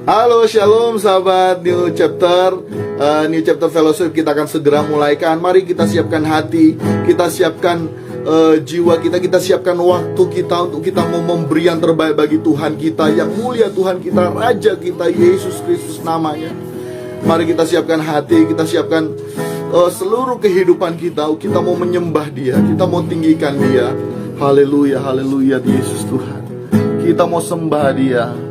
Halo, shalom sahabat New Chapter New Chapter Fellowship. Kita akan segera mulaikan. Mari kita siapkan hati, kita siapkan jiwa kita, kita siapkan waktu kita untuk kita mau memberi yang terbaik bagi Tuhan kita yang mulia, Tuhan kita, Raja kita, Yesus Kristus namanya. Mari kita siapkan hati, kita siapkan seluruh kehidupan kita. Kita mau menyembah Dia, kita mau tinggikan Dia. Haleluya, haleluya, Yesus Tuhan. Kita mau sembah Dia.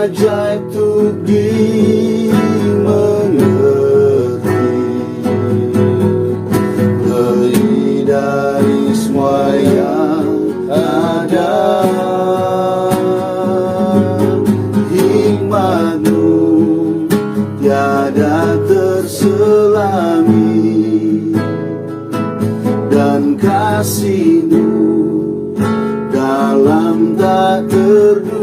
Ajaib untuk dimengerti, lebih dari semua yang ada. Hikmat-Mu tiada terselami, dan kasih-Mu dalam tak terduga.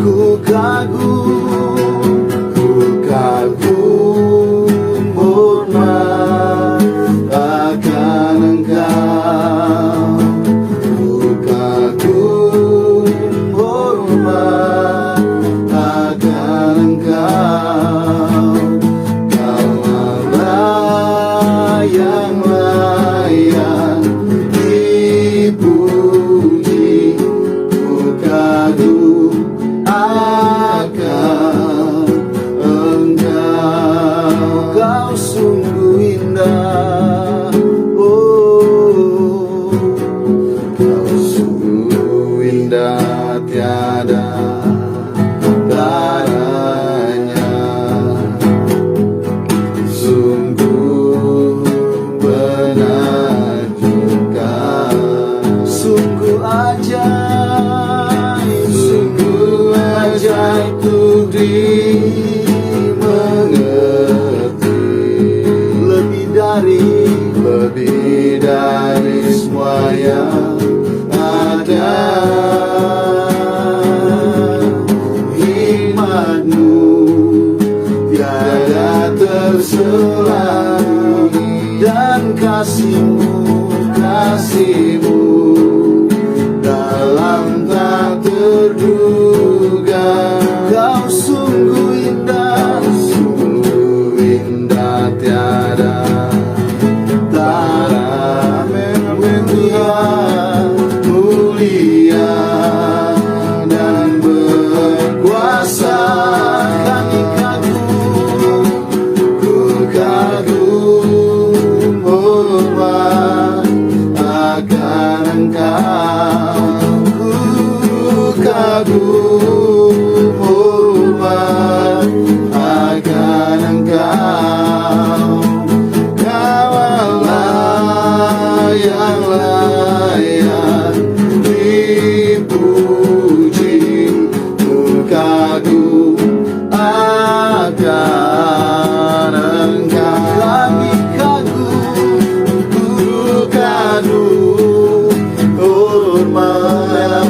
Ku kagum hormat akan Engkau. Ku kagum hormat akan Engkau. Kau Allah yang layak dipuji. Ku kagum akan Engkau. Kau sungguh indah, oh, Kau sungguh indah, tiada tandanya. Sungguh menakjubkan, sungguh ajaib, sungguh ajaib untuk dimengerti, lebih dari semua yang ada. Hikmat-Mu tiada terselami, dan kasih-Mu dalam tak terduga. Kau sungguh indah, tiada tara. Mulia dan berkuasa. Kami kagum, ku kagum hormat akan Engkau. Ku kagum hormat akan Engkau. Kau Allah yang layak dipuji. Ku kagum akan Engkau. Kami kagum, ku kagum hormat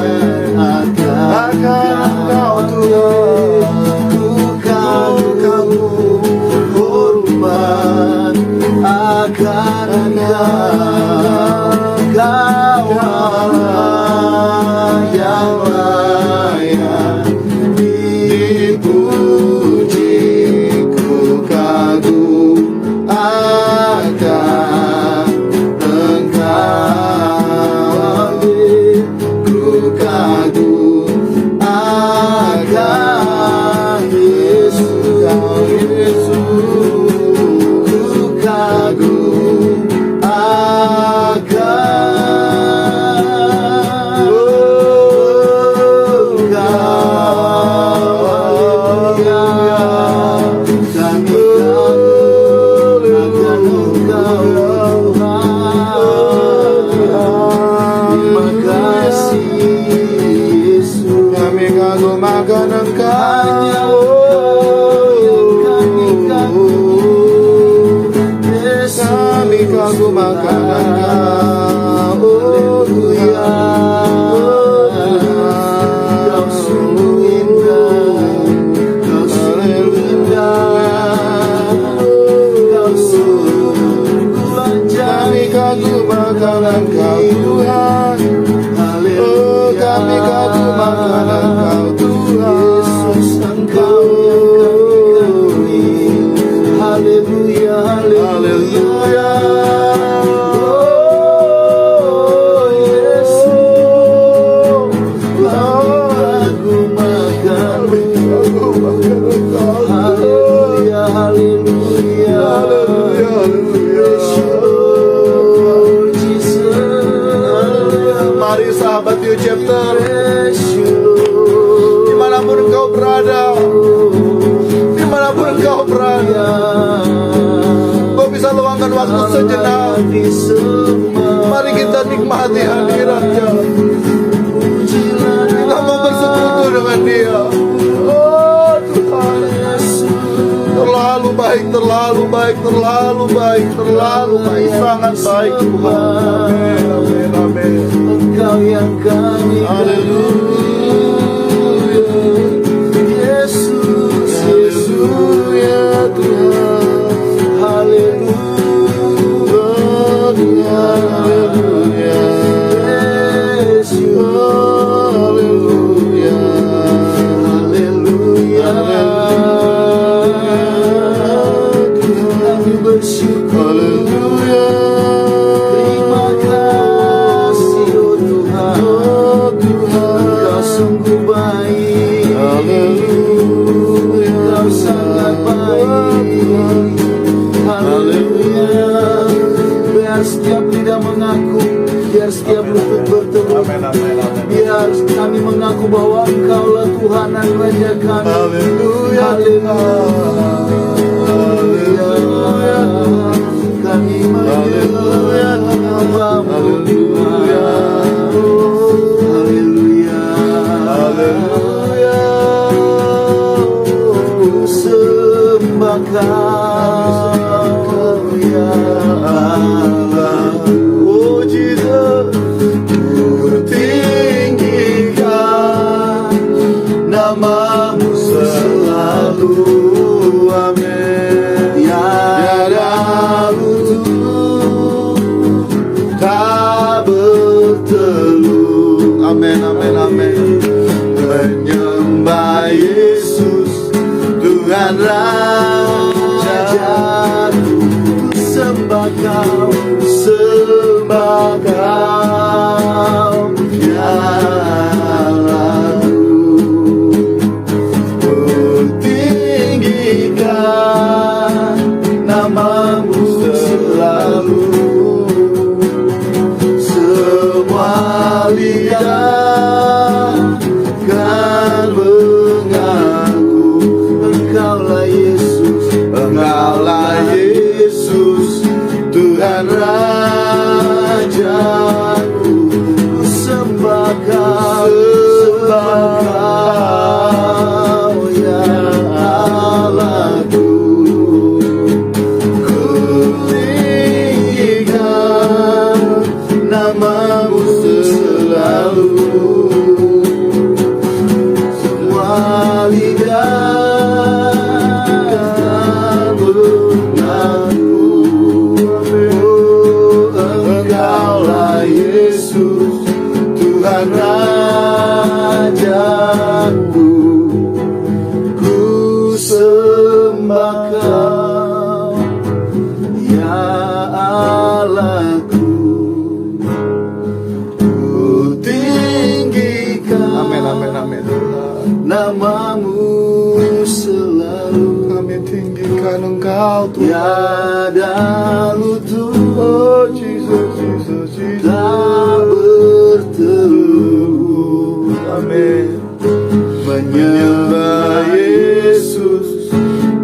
akan Engkau Tuhan. Ku kagum hormat akan Engkau. Kau Allah yang layak dipuji. Ku kagum akan Engkau. Ku kagum akan Yesus. Ku kagum akan makanan Kau. Oh Tuhan, Kau sungguh indah, Kau sungguh indah, Kau sungguh ajaib. kami kagum makanan Kau Tuhan. Oh kami kagum makanan Kau Tuhan. Yesus, Engkau yang kami kagumi. Haleluya, haleluya. Oh Yesus, kami kagum makanan-Mu. Haleluya, haleluya. Yesus, Jesus. Mari sahabat New Chapter, dimanapun engkau berada, dimanapun engkau berada, kau bisa luangkan waktu sejenak. Mari kita nikmati hadiratnya. Kita mau bersekutu dengan Dia. Oh Tuhan, terlalu baik, terlalu baik, terlalu baik, terlalu baik, sangat baik Tuhan. Amin, amin, amin. Engkau yang kami Haleluya. Yesus, Yesus ya Tuhan. Haleluya, haleluya. Yesus, haleluya, haleluya. Kami bersyukur. Terima kasih oh Tuhan. Engkau sungguh baik. Engkau sangat baik. Haleluya. Biar setiap lidah mengaku, biar setiap lutut berteru. Biar kami mengaku bahwa Engkaulah Tuhan dan Raja kami. Haleluya. Haleluya. Kami menyembah namamu Tuhan. Haleluya. Haleluya. Ku sembah Kau ya Allah. Oh Jesus, Ku tinggikan namamu selalu. Amin. Tiada lutut tak bertelut. amin, amin, amin. Menyembah Yesus Tuhan Rajaku. Sembah Kau, sembah Kau ya Allahku. Ku tinggikan namamu selalu. Semua lidah kan mengaku Engkaulah Yesus, Engkaulah Yesus, Tuhan Rajaku. Ku sembah Kau, sembah Kau ya Allahku. Ku tinggikan namamu selalu. Semua lidah kan mengaku Engkaulah Yesus, Tuhan Rajaku. Ku sembah Kau ya Allahku. Ku tinggikan Amin, amin, amin. namamu selalu. Kami tinggikan Engkau Tuhan. Tiada lutut Oh Jesus, Jesus, Jesus. tak bertelut. Amin. Menyembah Yesus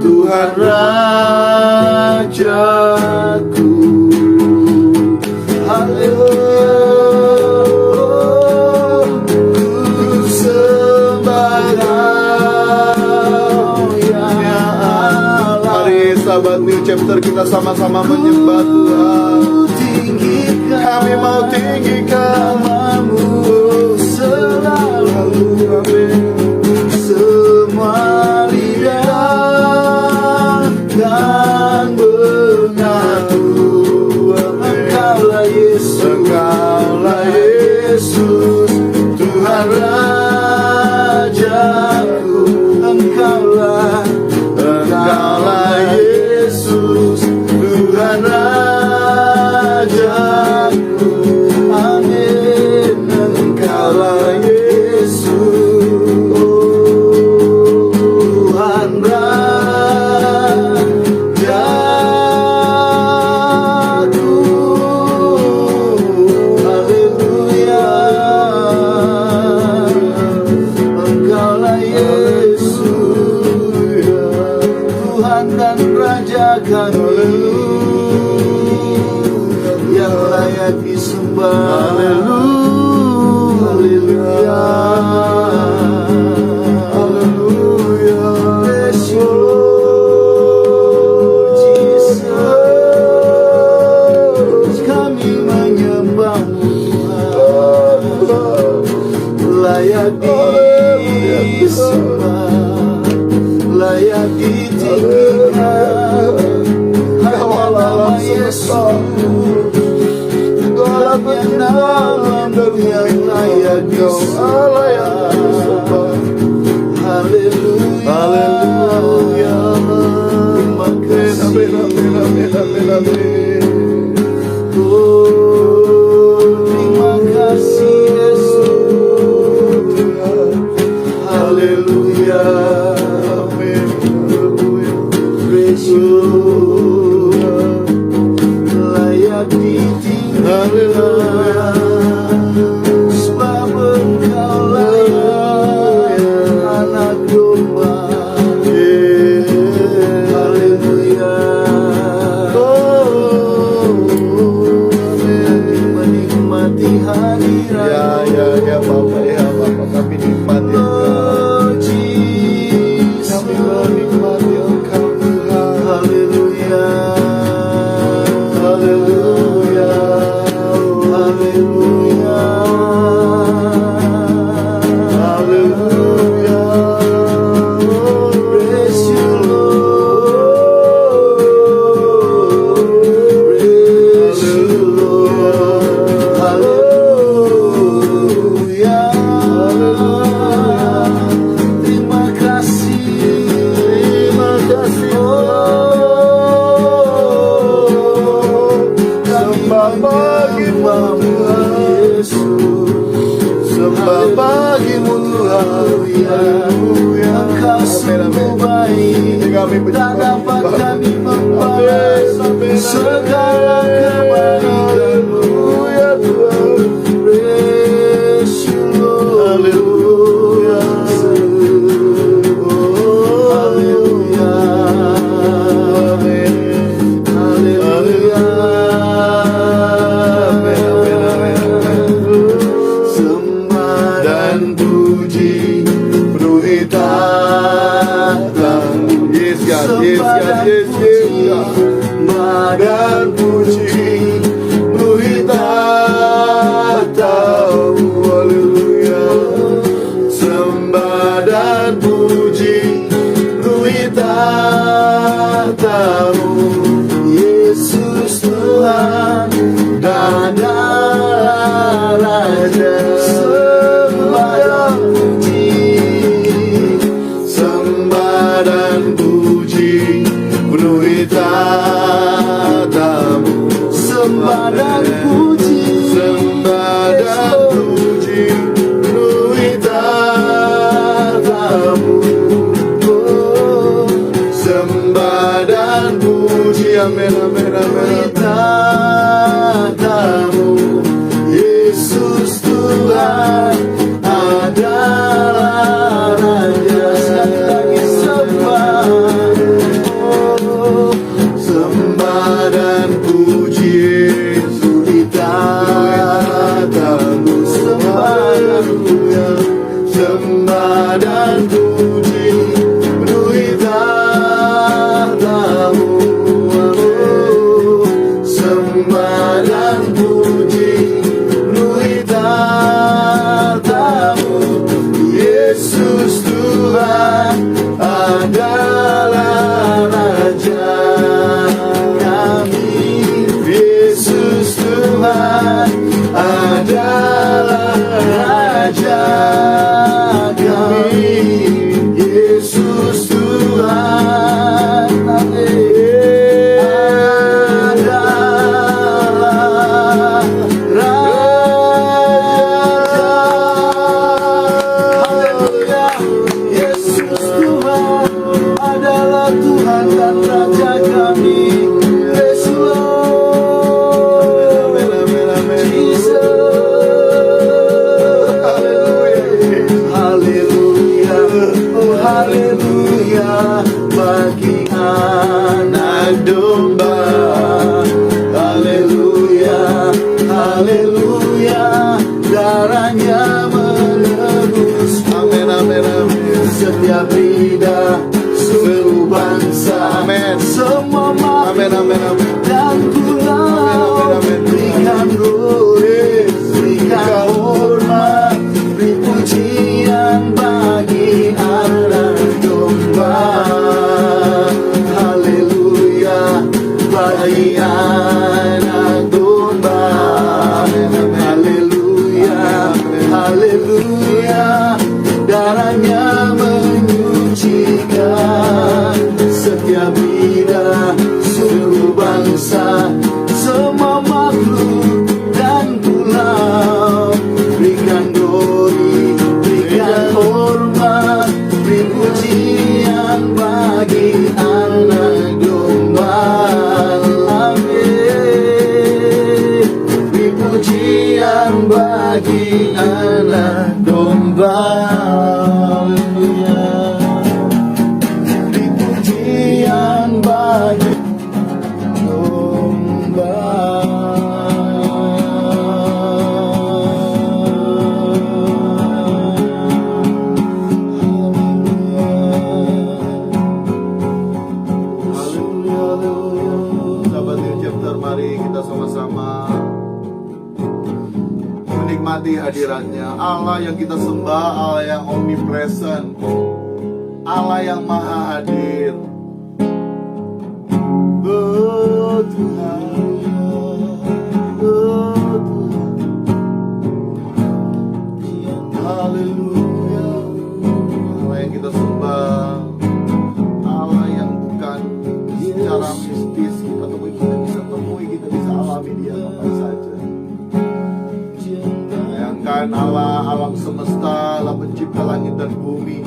Tuhan Rajaku. Haleluya. Ku sembah Kau ya Allah. Mari sahabat New Chapter, kita sama-sama menyembah Tuhan. tinggikan, kami mau tinggikan namamu selalu. Semua lidah dan mengaku Engkaulah Yesus, Engkaulah Yesus, Tuhan Rajaku. Engkaulah Yesus, Tuhan Rajaku. Amin. Engkaulah Yesus, Tuhan Rajaku. Haleluya. Engkaulah Yesus, Tuhan dan Raja kami, yang layak disembah. Haleluya. Haleluya. Bless you, Lord Jesus. Kami menyembahmu Tuhan, layak disembah, layak ditinggikan. Hanya nama Yesus, hanya namamu yang layak disembah. Haleluya. Haleluya. Terima kasih. Amin, amin, amin, amin, amin. Oh, terima kasih Yesus. Haleluya. Amin. Haleluya. Praise you, layak ditinggikan, sebab Engkau layak anak domba. Haleluya. Menikmati hadirat Ya Bapak, ya Bapak, kami nikmati Engkau. Kami menikmati Engkau Tuhan. Haleluya. Haleluya. Haleluya. Haleluya. Praise you, Lord. Praise you, Lord. Haleluya. Terima kasih. Terima kasih. Sembah bagimu Tuhan. Sembah bagimu Tuhan. Haleluya. Engkau sungguh baik, tak dapat kami membalas segala kebaikan-Mu. Ya Tuhan. Praise you, Lord. Haleluya. Haleluya. Amin. Haleluya. Amin, amin, amin, amin. Sembah Dan puji penuhi tahta-Mu. Yes, God. Yes, God. Yes, yes, God. Dan puji penuhi tahta-Mu. Haleluya. Sembah dan puji penuhi tahta-Mu. Yesus Tuhan dan Raja. Sembah dan puji, Sembah dan puji penuhi tahta-Mu. sembah dan puji, Sembah dan puji penuhi tahta-Mu. oh, Sembah dan puji, amin, amin, amin. tahta-Mu. Yesus Tuhan adalah Raja. Sekali lagi sembah, oh, Sembah dan puji penuhi tahta-Mu. Sembah dan puji, Sembah dan puji penuhi tahta-Mu. Sembah dan amin, amin, amin. dan pulau. Amin, amin, amin. Berikan glory, berikan hormat, beri pujian bagi anak domba. Haleluya, bagi anak domba. Haleluya, haleluya, darahnya menyucikan setiap lidah, suku bangsa, semua makhluk dan pulau. Berikan glory, berikan hormat, beri pujian bagi anak domba. Amin. Beri pujian bagi anak domba. Haleluya. Beri pujian bagi domba. Sahabat New Chapter, mari kita sama-sama menikmati hadiratnya. Allah yang kita sembah, Allah yang omnipresent, Allah yang maha hadir. Oh Tuhan, oh Tuhan, haleluya. Allah yang kita sembah, Allah yang bukan secara mistis ataupun kita bisa temui, kita bisa alami Dia kapan saja. Bayangkan Allah alam semesta, Allah pencipta langit dan bumi,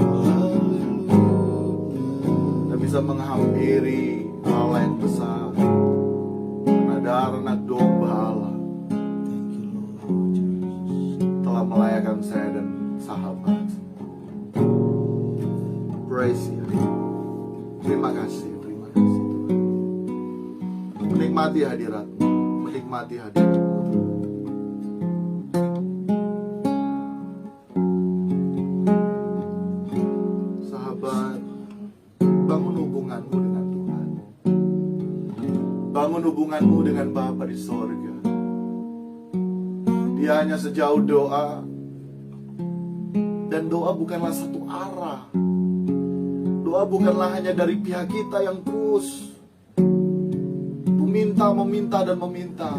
kita bisa menghampiri Allah yang besar, karena darah anak domba Allah telah melayakan saya dan sahabat. Praise you. Terima kasih Tuhan. Menikmati hadirat-Mu, menikmati hadirat-Mu. Sahabat, bangun hubunganmu dengan Tuhan. Bangun hubunganmu dengan Bapa di sorga. Dia hanya sejauh doa, dan doa bukanlah satu arah. Doa bukanlah hanya dari pihak kita yang terus meminta dan meminta.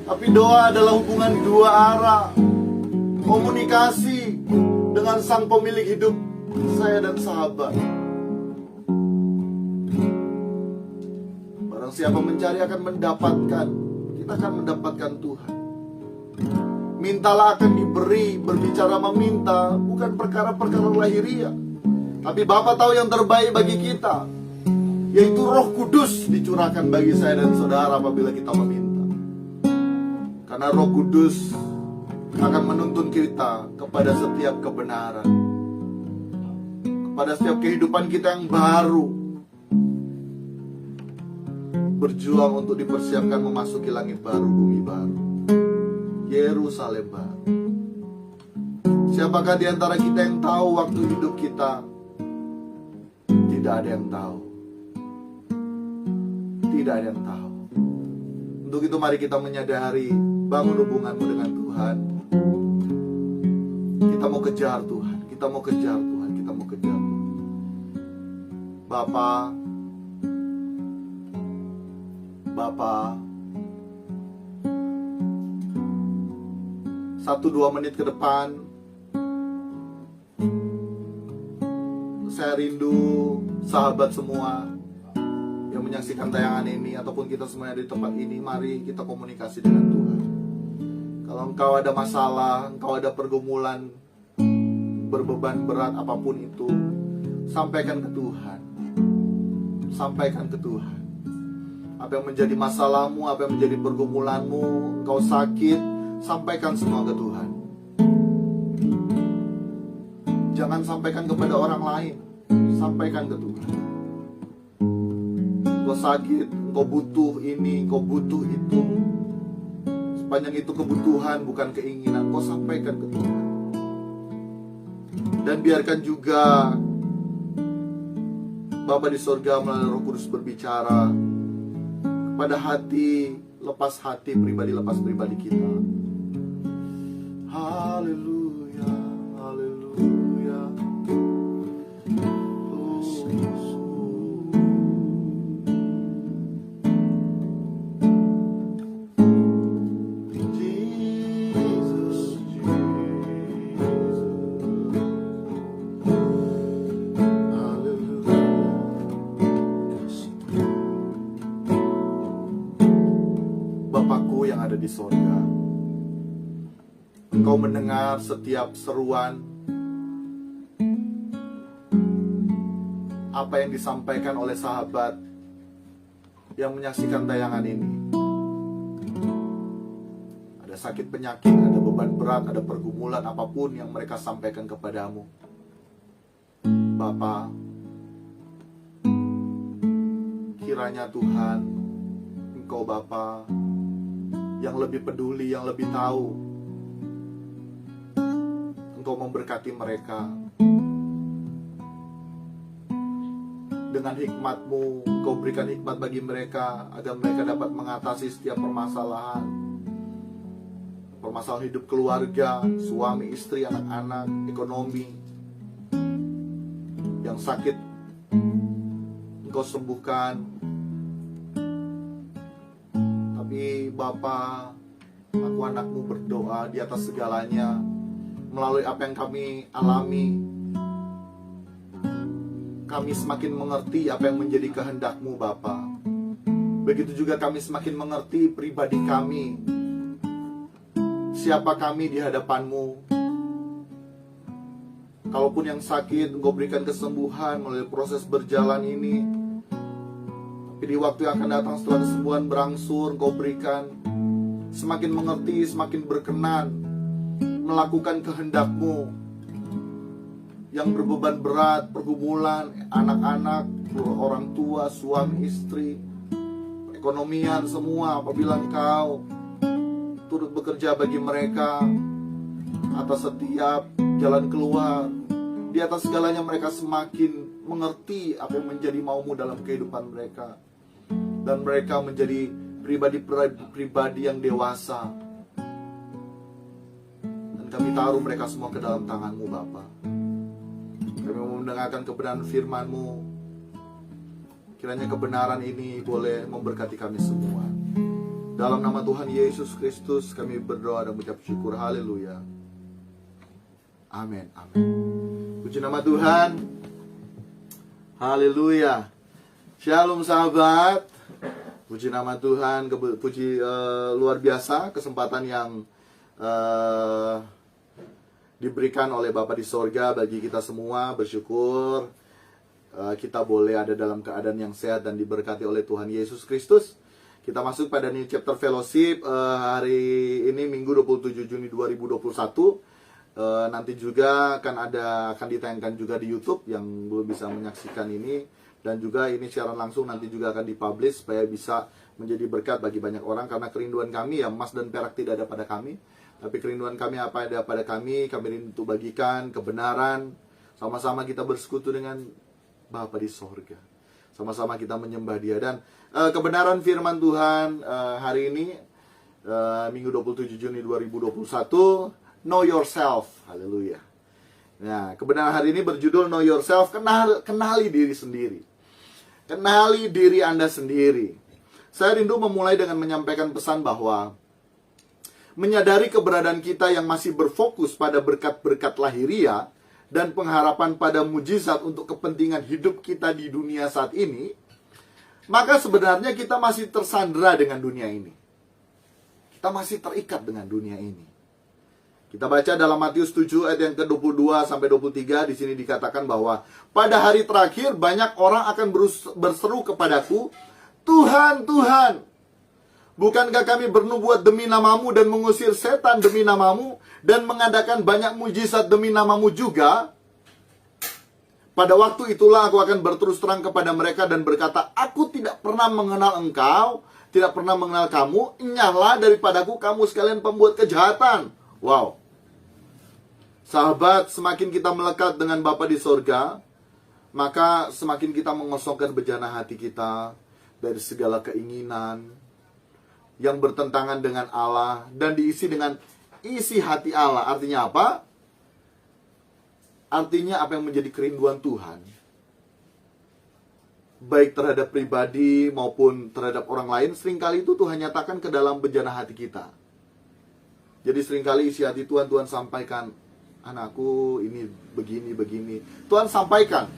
Tapi doa adalah hubungan dua arah, komunikasi dengan sang pemilik hidup saya dan sahabat. Barang siapa mencari akan mendapatkan. Kita akan mendapatkan Tuhan. Mintalah akan diberi. Berbicara meminta bukan perkara-perkara lahiriah, tapi Bapa tahu yang terbaik bagi kita, yaitu Roh Kudus dicurahkan bagi saya dan saudara apabila kita meminta. Karena Roh Kudus akan menuntun kita kepada setiap kebenaran, kepada setiap kehidupan kita yang baru, berjuang untuk dipersiapkan memasuki langit baru, bumi baru, Yerusalem baru. Siapakah di antara kita yang tahu waktu hidup kita? Tidak ada yang tahu. Tidak ada yang tahu. Untuk itu mari kita menyadari, bangun hubunganmu dengan Tuhan. Kita mau kejar Tuhan. Kita mau kejar Tuhan. Kita mau kejar Tuhan. Bapa, 1-2 menit ke depan, saya rindu sahabat semua yang menyaksikan tayangan ini ataupun kita semuanya di tempat ini, mari kita komunikasi dengan Tuhan. Kalau engkau ada masalah, engkau ada pergumulan, berbeban berat apapun itu, sampaikan ke Tuhan. Sampaikan ke Tuhan. Apa yang menjadi masalahmu, apa yang menjadi pergumulanmu, engkau sakit, sampaikan semua ke Tuhan. Jangan sampaikan kepada orang lain, sampaikan ke Tuhan. Engkau sakit, engkau butuh ini, engkau butuh itu. Sepanjang itu kebutuhan bukan keinginan, engkau sampaikan ke Tuhan. Dan biarkan juga Bapa di sorga melalui Roh Kudus berbicara pada hati pribadi lepas pribadi kita. Haleluya, haleluya. Bapakku yang ada di sorga, Engkau mendengar setiap seruan, apa yang disampaikan oleh sahabat yang menyaksikan tayangan ini. Ada sakit penyakit, ada beban berat, ada pergumulan apapun yang mereka sampaikan kepadamu. Bapa, kiranya Tuhan, Engkau Bapa yang lebih peduli, yang lebih tahu, Engkau memberkati mereka dengan hikmat-Mu. Engkau berikan hikmat bagi mereka agar mereka dapat mengatasi setiap permasalahan hidup keluarga, suami, istri, anak-anak, ekonomi. Yang sakit Engkau sembuhkan. Tapi Bapa, aku anak-Mu berdoa di atas segalanya, melalui apa yang kami alami, kami semakin mengerti apa yang menjadi kehendak-Mu Bapa. Begitu juga kami semakin mengerti pribadi kami, siapa kami di hadapan-Mu. Kalaupun yang sakit, Engkau berikan kesembuhan melalui proses berjalan ini. Tapi di waktu yang akan datang setelah kesembuhan berangsur, Engkau berikan semakin mengerti, semakin berkenan melakukan kehendak-Mu. Yang berbeban berat, pergumulan, anak-anak, orang tua, suami, istri, ekonomian semua, apabila Engkau turut bekerja bagi mereka atas setiap jalan keluar, di atas segalanya mereka semakin mengerti apa yang menjadi mau-Mu dalam kehidupan mereka. Dan mereka menjadi pribadi yang dewasa. Dan kami taruh mereka semua ke dalam tangan-Mu Bapa. Kami mendengarkan kebenaran firman-Mu. Kiranya kebenaran ini boleh memberkati kami semua. Dalam nama Tuhan Yesus Kristus kami berdoa dan mengucap syukur. Haleluya. Amin. Amin. Puji nama Tuhan. Haleluya. Shalom sahabat. Puji nama Tuhan, luar biasa kesempatan yang diberikan oleh Bapa di sorga bagi kita semua. Bersyukur kita boleh ada dalam keadaan yang sehat dan diberkati oleh Tuhan Yesus Kristus. Kita masuk pada New Chapter Fellowship hari ini Minggu 27 Juni 2021. Nanti juga akan ditayangkan juga di YouTube yang belum bisa menyaksikan ini. Dan juga ini siaran langsung nanti juga akan dipublish supaya bisa menjadi berkat bagi banyak orang. Karena kerinduan kami ya emas dan perak tidak ada pada kami, tapi kerinduan kami apa ada pada kami rindu bagikan kebenaran. Sama-sama kita bersekutu dengan Bapa di sorga. Sama-sama kita menyembah Dia. Dan kebenaran firman Tuhan hari ini Minggu 27 Juni 2021, Know Yourself. Haleluya. Nah, kebenaran hari ini berjudul Know Yourself. Kenali diri sendiri. Kenali diri Anda sendiri. Saya rindu memulai dengan menyampaikan pesan bahwa menyadari keberadaan kita yang masih berfokus pada berkat-berkat lahiriah dan pengharapan pada mujizat untuk kepentingan hidup kita di dunia saat ini, maka sebenarnya kita masih tersandera dengan dunia ini. Kita masih terikat dengan dunia ini. Kita baca dalam Matius 7 ayat yang ke-22 sampai 23, di sini dikatakan bahwa pada hari terakhir banyak orang akan berseru kepadaku, Tuhan, Tuhan, bukankah kami bernubuat demi namamu dan mengusir setan demi namamu dan mengadakan banyak mujizat demi namamu juga? Pada waktu itulah aku akan berterus terang kepada mereka dan berkata, aku tidak pernah mengenal engkau, tidak pernah mengenal kamu, enyahlah daripadaku kamu sekalian pembuat kejahatan. Wow. Sahabat, semakin kita melekat dengan Bapa di sorga, maka semakin kita mengosongkan bejana hati kita, dari segala keinginan yang bertentangan dengan Allah dan diisi dengan isi hati Allah. Artinya apa? Artinya apa yang menjadi kerinduan Tuhan, baik terhadap pribadi maupun terhadap orang lain, seringkali itu Tuhan nyatakan ke dalam bejana hati kita. Jadi seringkali isi hati Tuhan, Tuhan sampaikan, anakku ini begini. Tuhan sampaikan.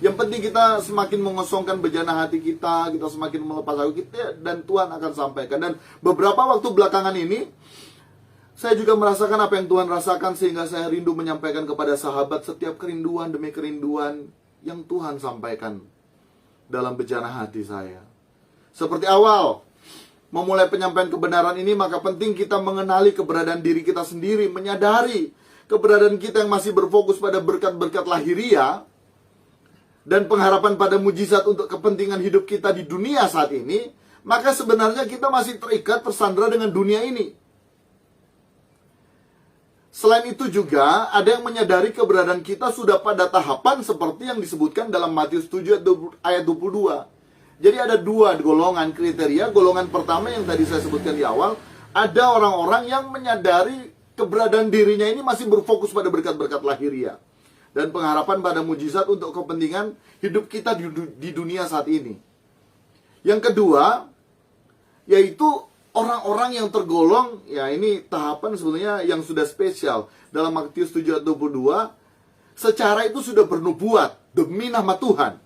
Yang penting kita semakin mengosongkan bejana hati kita semakin melepas aku kita, dan Tuhan akan sampaikan. Dan beberapa waktu belakangan ini, saya juga merasakan apa yang Tuhan rasakan, sehingga saya rindu menyampaikan kepada sahabat setiap kerinduan demi kerinduan yang Tuhan sampaikan dalam bejana hati saya. Seperti awal memulai penyampaian kebenaran ini, maka penting kita mengenali keberadaan diri kita sendiri, menyadari keberadaan kita yang masih berfokus pada berkat-berkat lahiriah dan pengharapan pada mujizat untuk kepentingan hidup kita di dunia saat ini. Maka sebenarnya kita masih terikat, tersandra dengan dunia ini. Selain itu juga ada yang menyadari keberadaan kita sudah pada tahapan seperti yang disebutkan dalam Matius 7 ayat 22. Jadi ada dua golongan kriteria. Golongan pertama yang tadi saya sebutkan di awal, ada orang-orang yang menyadari keberadaan dirinya ini masih berfokus pada berkat-berkat lahiriah dan pengharapan pada mujizat untuk kepentingan hidup kita di dunia saat ini. Yang kedua, yaitu orang-orang yang tergolong, ya ini tahapan sebetulnya yang sudah spesial. Dalam Matius 7 ayat 22, secara itu sudah bernubuat demi nama Tuhan,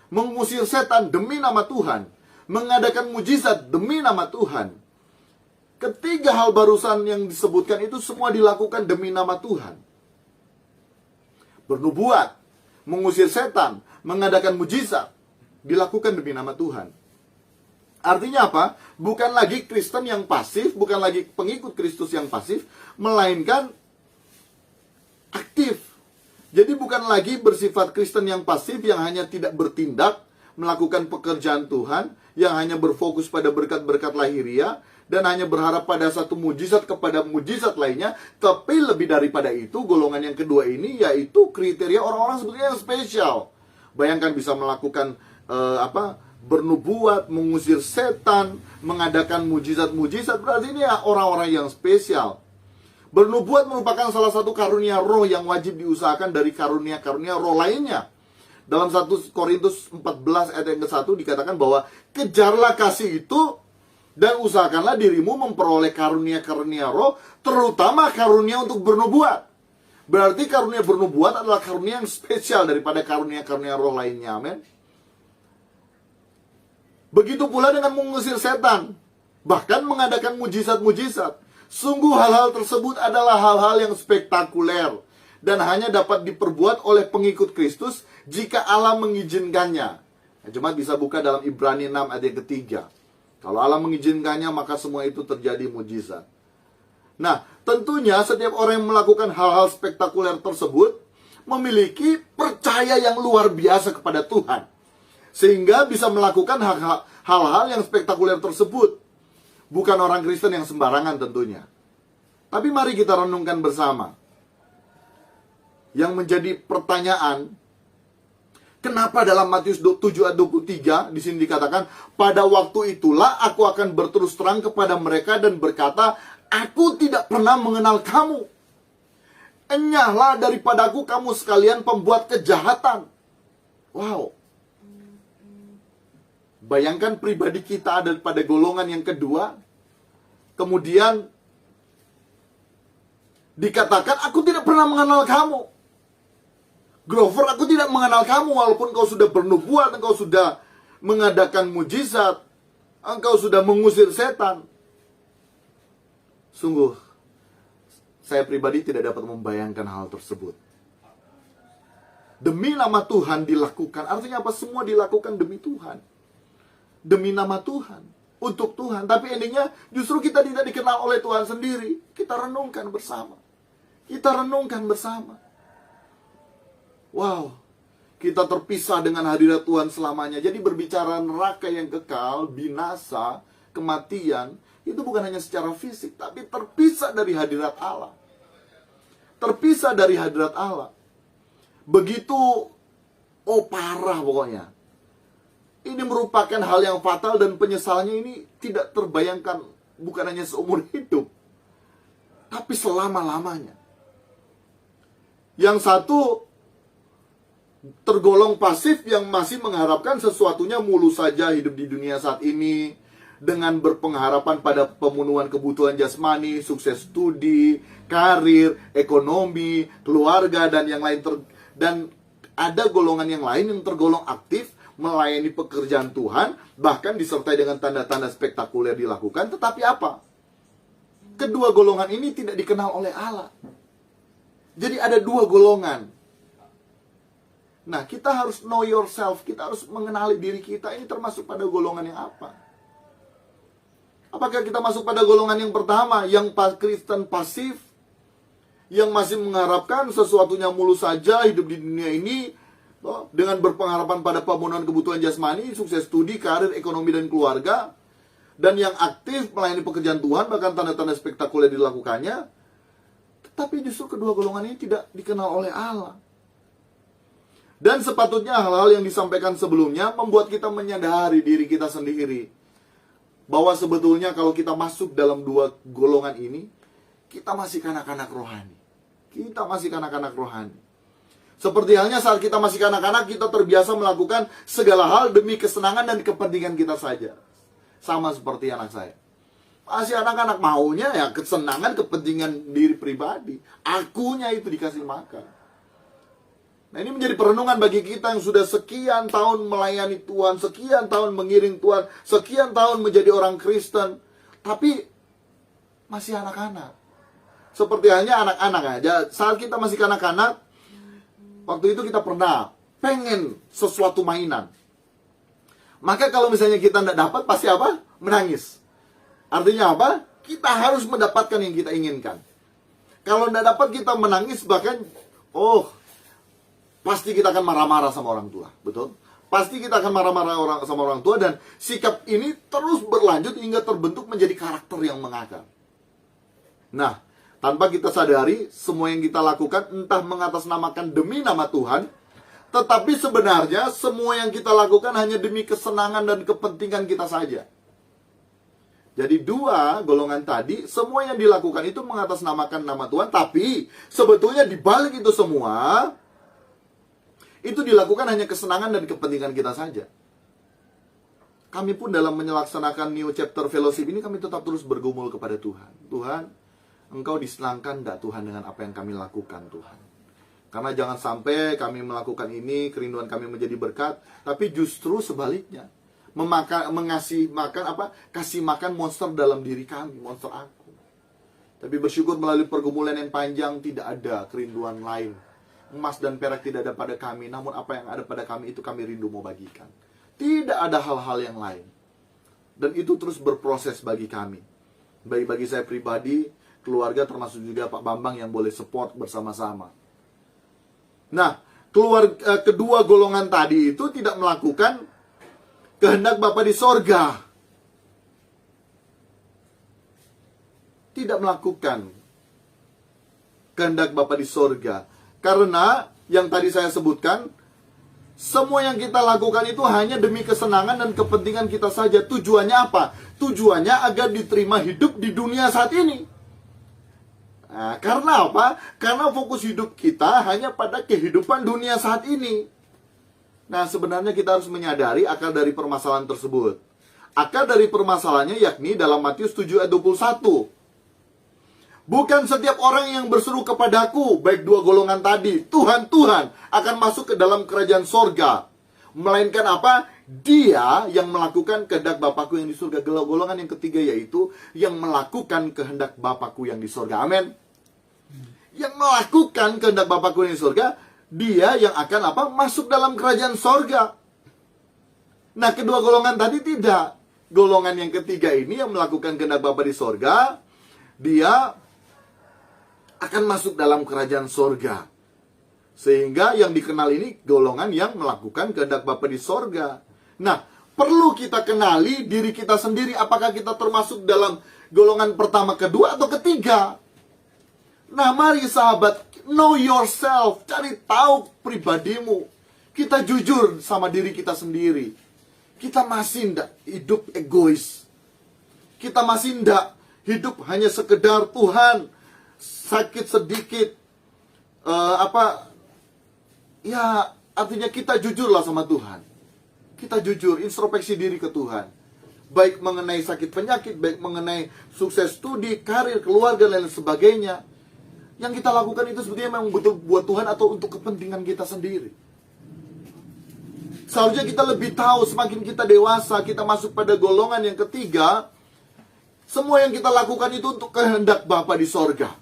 mengusir setan demi nama Tuhan, mengadakan mujizat demi nama Tuhan. Ketiga hal barusan yang disebutkan itu semua dilakukan demi nama Tuhan. Bernubuat, mengusir setan, mengadakan mujizat, dilakukan demi nama Tuhan. Artinya apa? Bukan lagi Kristen yang pasif, bukan lagi pengikut Kristus yang pasif, melainkan aktif. Jadi bukan lagi bersifat Kristen yang pasif, yang hanya tidak bertindak, melakukan pekerjaan Tuhan, yang hanya berfokus pada berkat-berkat lahiriah, dan hanya berharap pada satu mujizat kepada mujizat lainnya. Tapi lebih daripada itu, golongan yang kedua ini, yaitu kriteria orang-orang sebetulnya yang spesial. Bayangkan bisa melakukan bernubuat, mengusir setan, mengadakan mujizat-mujizat, berarti ini ya orang-orang yang spesial. Bernubuat merupakan salah satu karunia roh yang wajib diusahakan dari karunia-karunia roh lainnya. Dalam 1 Korintus 14 ayat yang ke-1 dikatakan bahwa kejarlah kasih itu dan usahakanlah dirimu memperoleh karunia-karunia roh, terutama karunia untuk bernubuat. Berarti karunia bernubuat adalah karunia yang spesial daripada karunia-karunia roh lainnya. Amin. Begitu pula dengan mengusir setan, bahkan mengadakan mujizat-mujizat. Sungguh hal-hal tersebut adalah hal-hal yang spektakuler dan hanya dapat diperbuat oleh pengikut Kristus jika Allah mengizinkannya. Jemaat bisa buka dalam Ibrani 6 ayat yang ketiga. Kalau Allah mengizinkannya, maka semua itu terjadi mujizat. Nah, tentunya setiap orang yang melakukan hal-hal spektakuler tersebut memiliki percaya yang luar biasa kepada Tuhan, sehingga bisa melakukan hal-hal yang spektakuler tersebut. Bukan orang Kristen yang sembarangan tentunya. Tapi mari kita renungkan bersama. Yang menjadi pertanyaan, kenapa dalam Matius 7 ayat 23 di sini dikatakan, pada waktu itulah aku akan berterus terang kepada mereka dan berkata, aku tidak pernah mengenal kamu. Enyahlah daripadaku kamu sekalian pembuat kejahatan. Wow. Bayangkan pribadi kita ada pada golongan yang kedua, kemudian dikatakan, aku tidak pernah mengenal kamu. Grover, aku tidak mengenal kamu, walaupun kau sudah bernubuat, engkau sudah mengadakan mujizat, engkau sudah mengusir setan. Sungguh, saya pribadi tidak dapat membayangkan hal tersebut. Demi nama Tuhan dilakukan, artinya apa? Semua dilakukan demi Tuhan. Demi nama Tuhan, untuk Tuhan. Tapi endingnya justru kita tidak dikenal oleh Tuhan sendiri. Kita renungkan bersama. Kita renungkan bersama. Wow, kita terpisah dengan hadirat Tuhan selamanya. Jadi berbicara neraka yang kekal, binasa, kematian, itu bukan hanya secara fisik, tapi terpisah dari hadirat Allah. Terpisah dari hadirat Allah. Begitu, parah pokoknya. Ini merupakan hal yang fatal dan penyesalannya ini tidak terbayangkan, bukan hanya seumur hidup, tapi selama-lamanya. Yang satu tergolong pasif yang masih mengharapkan sesuatunya mulus saja hidup di dunia saat ini, dengan berpengharapan pada pemenuhan kebutuhan jasmani, sukses studi, karir, ekonomi, keluarga, dan yang lain. Dan ada golongan yang lain yang tergolong aktif melayani pekerjaan Tuhan, bahkan disertai dengan tanda-tanda spektakuler dilakukan. Tetapi apa? Kedua golongan ini tidak dikenal oleh Allah. Jadi ada dua golongan. Nah, kita harus know yourself. Kita harus mengenali diri kita. Ini termasuk pada golongan yang apa? Apakah kita masuk pada golongan yang pertama, yang Kristen pasif, yang masih mengharapkan sesuatunya mulus saja hidup di dunia ini, dengan berpengharapan pada pemenuhan kebutuhan jasmani, sukses studi, karir, ekonomi, dan keluarga, dan yang aktif melayani pekerjaan Tuhan, bahkan tanda-tanda spektakuler dilakukannya. Tetapi justru kedua golongan ini tidak dikenal oleh Allah. Dan sepatutnya hal-hal yang disampaikan sebelumnya membuat kita menyadari diri kita sendiri, bahwa sebetulnya kalau kita masuk dalam dua golongan ini, kita masih kanak-kanak rohani. Kita masih kanak-kanak rohani. Seperti halnya saat kita masih kanak-kanak, kita terbiasa melakukan segala hal demi kesenangan dan kepentingan kita saja. Sama seperti anak saya. Masih anak-anak maunya ya kesenangan, kepentingan diri pribadi. Akunya itu dikasih makan. Nah, ini menjadi perenungan bagi kita yang sudah sekian tahun melayani Tuhan, sekian tahun mengiring Tuhan, sekian tahun menjadi orang Kristen, tapi masih anak-anak. Seperti halnya anak-anak aja. Saat kita masih kanak-kanak, waktu itu kita pernah pengen sesuatu mainan. Maka kalau misalnya kita tidak dapat, pasti apa? Menangis. Artinya apa? Kita harus mendapatkan yang kita inginkan. Kalau tidak dapat, kita menangis, bahkan pasti kita akan marah-marah sama orang tua. Betul? Pasti kita akan marah-marah sama orang tua, dan sikap ini terus berlanjut hingga terbentuk menjadi karakter yang mengakar. Nah, tanpa kita sadari, semua yang kita lakukan entah mengatasnamakan demi nama Tuhan, tetapi sebenarnya semua yang kita lakukan hanya demi kesenangan dan kepentingan kita saja. Jadi dua golongan tadi, semua yang dilakukan itu mengatasnamakan nama Tuhan, tapi sebetulnya di balik itu semua, itu dilakukan hanya kesenangan dan kepentingan kita saja. Kami pun dalam menyelaksanakan New Chapter Fellowship ini, kami tetap terus bergumul kepada Tuhan. Tuhan, Engkau disenangkan enggak Tuhan dengan apa yang kami lakukan Tuhan? Karena jangan sampai kami melakukan ini, kerinduan kami menjadi berkat, tapi justru sebaliknya, kasih makan monster dalam diri kami, monster aku. Tapi bersyukur melalui pergumulan yang panjang, tidak ada kerinduan lain. Emas dan perak tidak ada pada kami, namun apa yang ada pada kami itu kami rindu mau bagikan. Tidak ada hal-hal yang lain. Dan itu terus berproses bagi kami. Bagi saya pribadi, keluarga, termasuk juga Pak Bambang yang boleh support bersama-sama. Nah, kedua golongan tadi itu tidak melakukan kehendak Bapa di sorga. Tidak melakukan kehendak Bapa di sorga. Karena yang tadi saya sebutkan, semua yang kita lakukan itu hanya demi kesenangan dan kepentingan kita saja. Tujuannya apa? Tujuannya agar diterima hidup di dunia saat ini. Nah, karena apa? Karena fokus hidup kita hanya pada kehidupan dunia saat ini. Nah, sebenarnya kita harus menyadari akar dari permasalahan tersebut. Akar dari permasalahannya yakni dalam Matius 7 ayat 21. Bukan setiap orang yang berseru kepadaku, baik dua golongan tadi, Tuhan, Tuhan, akan masuk ke dalam kerajaan sorga. Melainkan apa? Dia yang melakukan kehendak Bapakku yang di surga. Golongan yang ketiga yaitu yang melakukan kehendak Bapakku yang di surga. Amin. Yang melakukan kehendak Bapakku yang di surga, dia yang akan apa? Masuk dalam kerajaan sorga. Nah, kedua golongan tadi tidak. Golongan yang ketiga ini yang melakukan kehendak Bapa di sorga, dia akan masuk dalam kerajaan sorga. Sehingga yang dikenal ini golongan yang melakukan kehendak Bapa di sorga. Nah, perlu kita kenali diri kita sendiri, apakah kita termasuk dalam golongan pertama, kedua, atau ketiga. Nah, mari sahabat, know yourself, cari tahu pribadimu. Kita jujur sama diri kita sendiri. kita masih tidak hidup egois. Kita masih tidak hidup hanya sekedar Tuhan sakit sedikit. Ya artinya kita jujurlah sama Tuhan. Kita jujur, introspeksi diri ke Tuhan. Baik mengenai sakit penyakit, baik mengenai sukses studi, karir, keluarga, dan lain sebagainya. Yang kita lakukan itu sebetulnya memang betul buat Tuhan atau untuk kepentingan kita sendiri. Seharusnya kita lebih tahu, semakin kita dewasa, kita masuk pada golongan yang ketiga, semua yang kita lakukan itu untuk kehendak Bapa di sorga.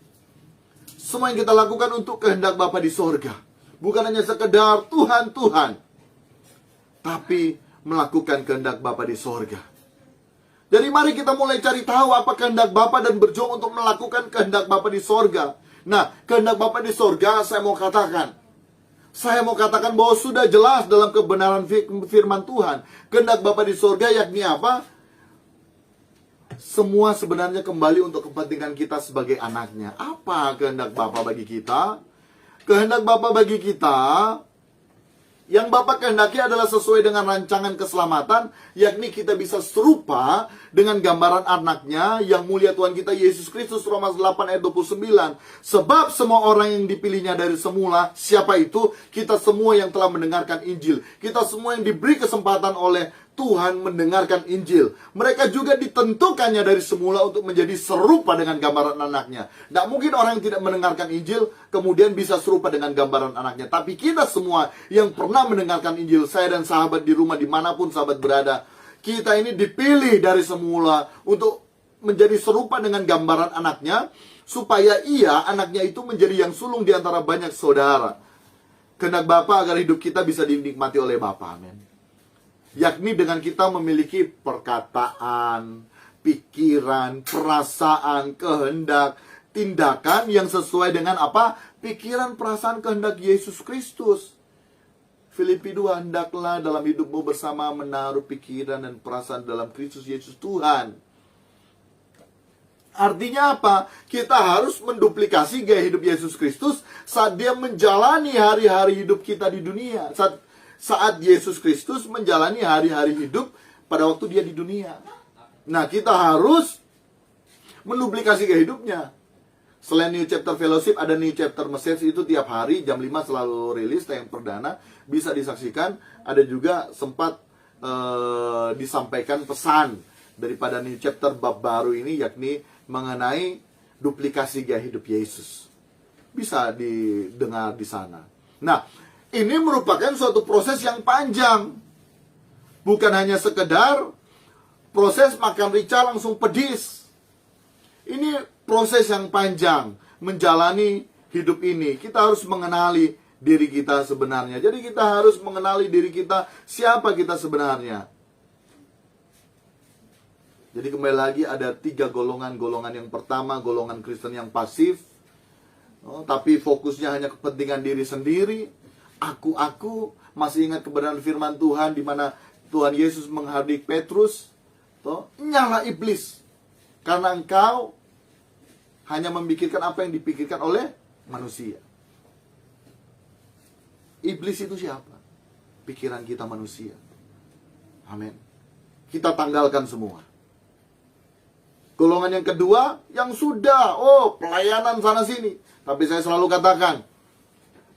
Semua yang kita lakukan untuk kehendak Bapa di sorga. Bukan hanya sekedar Tuhan, tapi melakukan kehendak Bapa di sorga. Jadi mari kita mulai cari tahu apa kehendak Bapa dan berjuang untuk melakukan kehendak Bapa di sorga. Nah, kehendak Bapa di sorga saya mau katakan bahwa sudah jelas dalam kebenaran firman Tuhan. Kehendak Bapa di sorga yakni apa? Semua sebenarnya kembali untuk kepentingan kita sebagai anaknya. Apa kehendak Bapa bagi kita? Kehendak Bapa bagi kita, yang Bapa kehendaki adalah sesuai dengan rancangan keselamatan, yakni kita bisa serupa dengan gambaran anaknya yang mulia Tuhan kita Yesus Kristus. Roma 8 ayat 29. Sebab semua orang yang dipilihnya dari semula, siapa itu? Kita semua yang telah mendengarkan Injil. Kita semua yang diberi kesempatan oleh Tuhan mendengarkan Injil. Mereka juga ditentukannya dari semula untuk menjadi serupa dengan gambaran anaknya. Tidak mungkin orang yang tidak mendengarkan Injil kemudian bisa serupa dengan gambaran anaknya. Tapi kita semua yang pernah mendengarkan Injil, saya dan sahabat di rumah dimanapun sahabat berada, kita ini dipilih dari semula untuk menjadi serupa dengan gambaran anaknya, supaya anaknya itu menjadi yang sulung di antara banyak saudara. Kehendak Bapa agar hidup kita bisa dinikmati oleh Bapa. Amin. Yakni dengan kita memiliki perkataan, pikiran, perasaan, kehendak, tindakan yang sesuai dengan apa? Pikiran, perasaan, kehendak Yesus Kristus. Filipi 2, hendaklah dalam hidupmu bersama menaruh pikiran dan perasaan dalam Kristus Yesus Tuhan. Artinya apa? Kita harus menduplikasi gaya hidup Yesus Kristus saat dia menjalani hari-hari hidup kita di dunia. Saat Yesus Kristus menjalani hari-hari hidup pada waktu dia di dunia. Nah, kita harus menduplikasi gaya hidupnya. Selain New Chapter Fellowship, ada New Chapter Message, itu tiap hari jam 5 selalu rilis, tayang perdana, bisa disaksikan. Ada juga sempat disampaikan pesan daripada New Chapter bab baru ini, yakni mengenai duplikasi gaya hidup Yesus. Bisa didengar di sana. Nah, ini merupakan suatu proses yang panjang. Bukan hanya sekedar proses makan rica langsung pedis. Ini proses yang panjang menjalani hidup ini. Kita harus mengenali diri kita sebenarnya. Jadi kita harus mengenali diri kita, siapa kita sebenarnya. Jadi kembali lagi ada 3 golongan. Golongan yang pertama, golongan Kristen yang pasif. Tapi fokusnya hanya kepentingan diri sendiri. Aku masih ingat kebenaran firman Tuhan di mana Tuhan Yesus menghardik Petrus, nyala iblis, karena engkau hanya memikirkan apa yang dipikirkan oleh manusia. Iblis itu siapa? Pikiran kita manusia. Amin. Kita tanggalkan semua. Golongan yang kedua, yang sudah pelayanan sana sini. Tapi saya selalu katakan,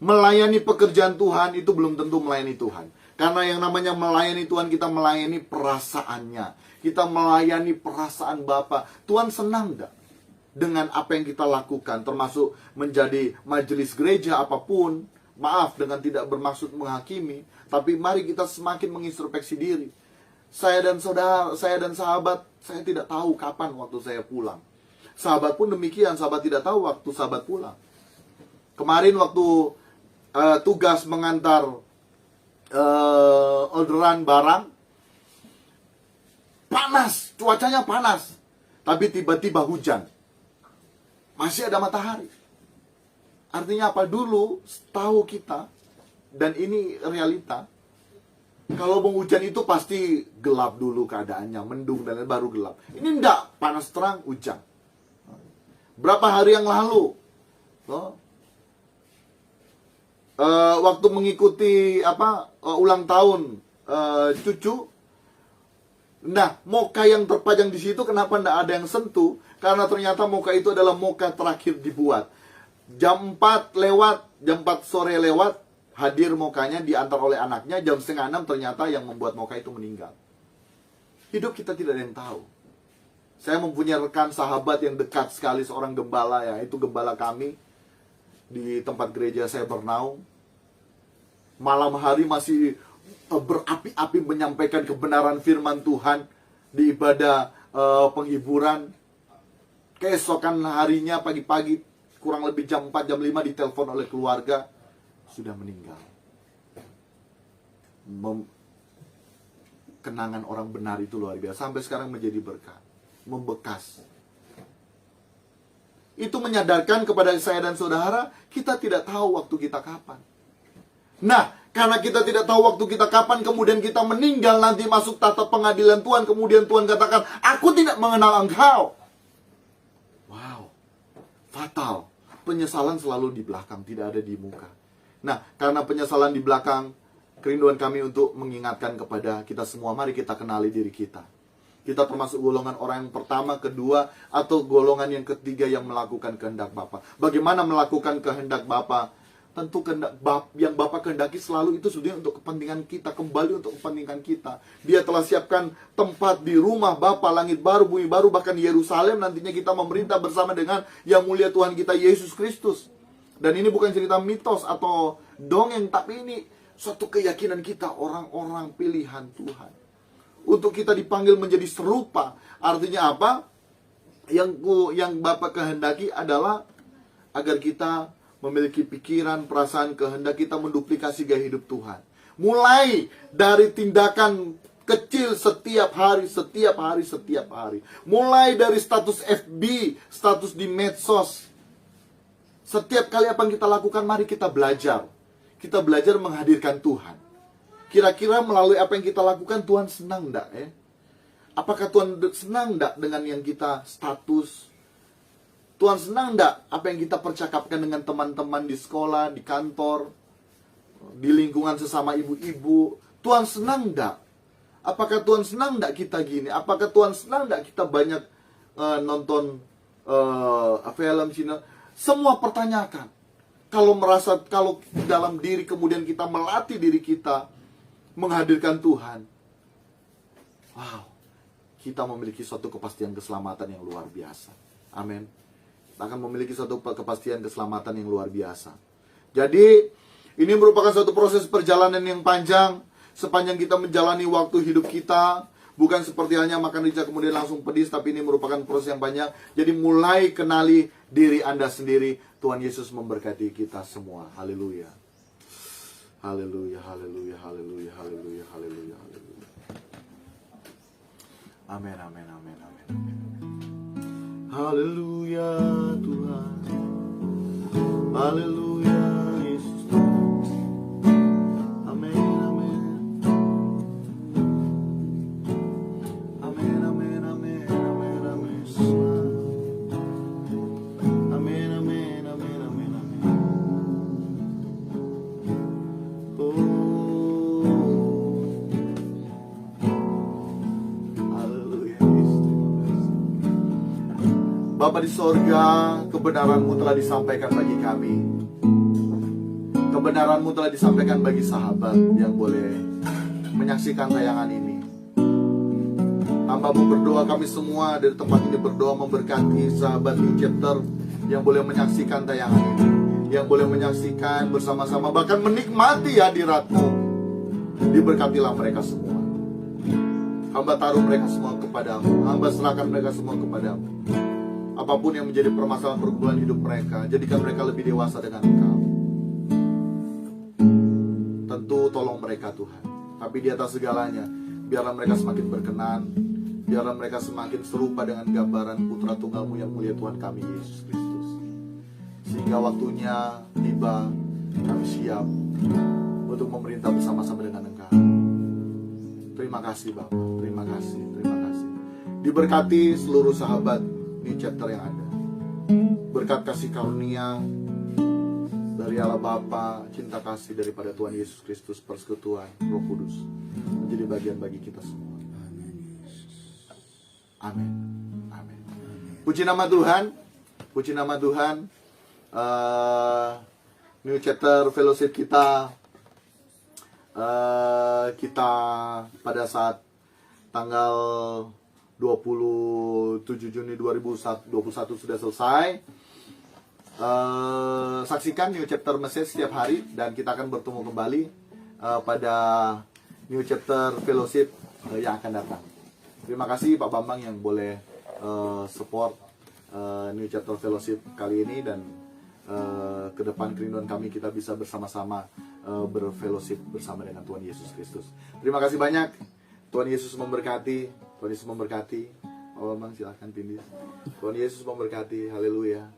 melayani pekerjaan Tuhan itu belum tentu melayani Tuhan. Karena yang namanya melayani Tuhan, kita melayani perasaannya. Kita melayani perasaan Bapa. Tuhan senang enggak dengan apa yang kita lakukan, termasuk menjadi majelis gereja apapun. Maaf, dengan tidak bermaksud menghakimi, tapi mari kita semakin mengintrospeksi diri. Saya dan saudara, saya dan sahabat, saya tidak tahu kapan waktu saya pulang. Sahabat pun demikian, sahabat tidak tahu waktu sahabat pulang. Kemarin waktu tugas mengantar orderan barang, panas, cuacanya panas, tapi tiba-tiba hujan, masih ada matahari. Artinya apa? Dulu tahu kita, dan ini realita, kalau mau hujan itu pasti gelap dulu keadaannya, mendung dan baru gelap. Ini enggak, panas terang, hujan. Berapa hari yang lalu, waktu mengikuti ulang tahun cucu, Nah, moka yang terpajang di situ kenapa tidak ada yang sentuh? Karena ternyata moka itu adalah moka terakhir dibuat. Jam 4 lewat, jam 4 sore lewat, hadir mokanya diantar oleh anaknya. Jam setengah 6 ternyata yang membuat moka itu meninggal. Hidup kita tidak ada yang tahu. Saya mempunyai rekan sahabat yang dekat sekali, seorang gembala ya. Itu gembala kami di tempat gereja saya bernaung. Malam hari masih berapi-api menyampaikan kebenaran firman Tuhan di ibadah penghiburan. Keesokan harinya pagi-pagi kurang lebih jam 4, jam 5 ditelepon oleh keluarga, sudah meninggal. Kenangan orang benar itu luar biasa. Sampai sekarang menjadi berkat, membekas. Itu menyadarkan kepada saya dan saudara, kita tidak tahu waktu kita kapan. Nah, karena kita tidak tahu waktu kita kapan, kemudian kita meninggal, nanti masuk tata pengadilan Tuhan, kemudian Tuhan katakan, aku tidak mengenal engkau. Wow, fatal. Penyesalan selalu di belakang, tidak ada di muka. Nah, karena penyesalan di belakang, kerinduan kami untuk mengingatkan kepada kita semua, mari kita kenali diri kita. Kita termasuk golongan orang yang pertama, kedua, atau golongan yang ketiga yang melakukan kehendak Bapa. Bagaimana melakukan kehendak Bapa? Tentu kehendak yang Bapa kehendaki selalu itu sebenarnya untuk kepentingan kita, kembali untuk kepentingan kita. Dia telah siapkan tempat di rumah Bapa, langit baru, bumi baru, bahkan Yerusalem nantinya kita memerintah bersama dengan yang mulia Tuhan kita Yesus Kristus. Dan ini bukan cerita mitos atau dongeng, tapi ini suatu keyakinan kita, orang-orang pilihan Tuhan. Untuk kita dipanggil menjadi serupa. Artinya apa? Yang Bapa kehendaki adalah agar kita memiliki pikiran, perasaan, kehendak kita menduplikasi gaya hidup Tuhan. Mulai dari tindakan kecil setiap hari. Mulai dari status FB, status di medsos. Setiap kali apa yang kita lakukan, mari kita belajar. Kita belajar menghadirkan Tuhan. Kira-kira melalui apa yang kita lakukan, Tuhan senang enggak ya? Apakah Tuhan senang enggak dengan yang kita status? Tuhan senang enggak apa yang kita percakapkan dengan teman-teman di sekolah, di kantor, di lingkungan sesama ibu-ibu? Tuhan senang enggak? Apakah Tuhan senang enggak kita gini? Apakah Tuhan senang enggak kita banyak nonton film Cina? Semua pertanyakan. Kalau dalam diri kemudian kita melatih diri kita menghadirkan Tuhan, wow, kita memiliki suatu kepastian keselamatan yang luar biasa. Amin. Akan memiliki suatu kepastian keselamatan yang luar biasa. Jadi ini merupakan suatu proses perjalanan yang panjang. Sepanjang kita menjalani waktu hidup kita, bukan seperti halnya makan rica kemudian langsung pedis, tapi ini merupakan proses yang panjang. Jadi mulai kenali diri Anda sendiri. Tuhan Yesus memberkati kita semua. Haleluya. Haleluya, haleluya, haleluya, haleluya, haleluya, haleluya. Amin, amin, amin, amin, amin. Haleluya Tuhan. Haleluya Yesus. Amin, amin. Amin, amin, amin, amin, amin. Amin, amin, amin, amin, amin. Oh. Haleluya Yesus. Bapa di sorga, kebenaran-Mu telah disampaikan bagi kami. Kebenaran-Mu telah disampaikan bagi sahabat yang boleh menyaksikan tayangan ini. Hamba-Mu berdoa, kami semua dari tempat ini berdoa memberkati sahabat New Chapter yang boleh menyaksikan tayangan ini, yang boleh menyaksikan bersama-sama, bahkan menikmati hadirat-Mu. Diberkatilah mereka semua. Hamba taruh mereka semua kepadamu. Hamba serahkan mereka semua kepadamu. Apapun yang menjadi permasalahan pergumulan hidup mereka, jadikan mereka lebih dewasa dengan Engkau. Tentu tolong mereka Tuhan. Tapi di atas segalanya, biarlah mereka semakin berkenan, biarlah mereka semakin serupa dengan gambaran Putra Tunggal-Mu yang mulia Tuhan kami Yesus Kristus. Sehingga waktunya tiba, kami siap untuk memerintah bersama-sama dengan Engkau. Terima kasih Bapak, terima kasih, terima kasih. Diberkati seluruh sahabat New Chapter yang ada. Berkat kasih karunia dari Allah Bapa, cinta kasih daripada Tuhan Yesus Kristus, persekutuan Roh Kudus menjadi bagian bagi kita semua. Amin. Amin. Puji nama Tuhan. Puji nama Tuhan. New Chapter Fellowship kita pada saat tanggal 27 Juni 2021 sudah selesai. Saksikan New Chapter Message setiap hari, dan kita akan bertemu kembali pada New Chapter Fellowship yang akan datang. Terima kasih Pak Bambang yang boleh support New Chapter Fellowship kali ini, dan ke depan kerinduan kami kita bisa bersama-sama berfellowship bersama dengan Tuhan Yesus Kristus. Terima kasih banyak. Tuhan Yesus memberkati. Tuhan Yesus memberkati. Pak Bambang silahkan tindis. Tuhan Yesus memberkati. Haleluya.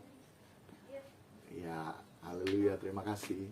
Ya, haleluya. Terima kasih.